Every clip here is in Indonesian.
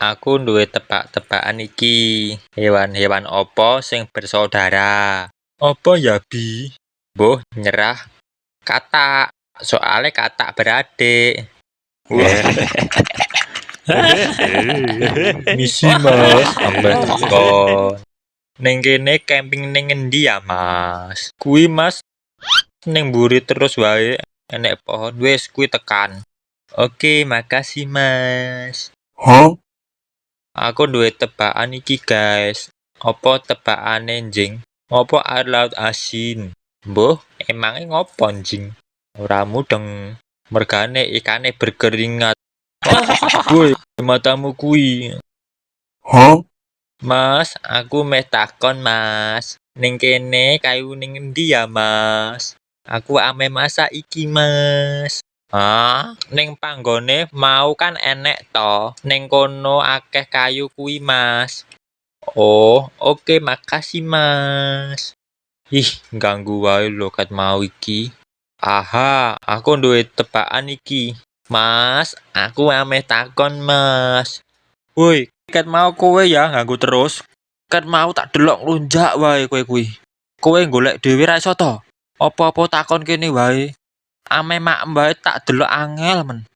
Aku duwe tebak-tebakan iki. Hewan-hewan apa sing bersaudara? Apa ya, Bi? Mbuh nyerah katak. Soale katak beradik. Misi Mas, sampai takon. Ning kene camping ning endi ya, Mas? Kuwi Mas ning mburi terus wae enek pohon wis kuwi tekan. Oke, makasih Mas. Aku duwe tebakan iki, guys. Apa tebakane njing? Ngopo air laut asin? Mbuh, emange ngopo njing? Ora mudeng. Mergane ikane berkeringat. Woi, matamu kuwi. Mas, aku meh takon, Mas. Ning kene kayu ning endi ya, Mas? Aku ame masak iki, Mas. Hah? Ning panggone mau kan enek to. Ning kono akeh kayu kuwi, Mas. Oh, oke makasih, Mas. Ih, ganggu wae lho kat mau iki. Aha, aku duwe tebakan iki. Mas, aku ame takon, Mas. Woi, ket mau kowe ya ganggu terus. Ket mau tak delok nglunjak wae kowe kuwi. Kowe golek dhewe ra iso to? Apa-apa takon kene wae. Ame mak mbae tak delok angel men.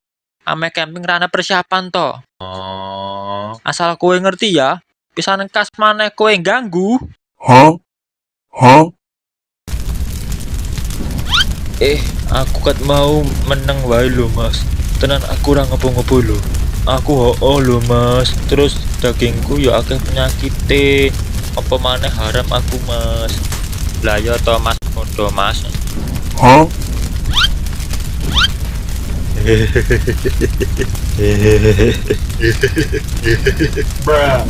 Ame camping ra ana persiapan to. Oh, asal kowe ngerti ya. Pisan kas maneh kowe ganggu. Aku kat mau meneng wae lho, Mas. Tenan aku ora ngopo-ngopo lho. Aku hoo lho, Mas. Terus dagingku ya akeh penyakite. Apa maneh haram aku, Mas. Lah ya to, Mas, padha, Mas. Bruh.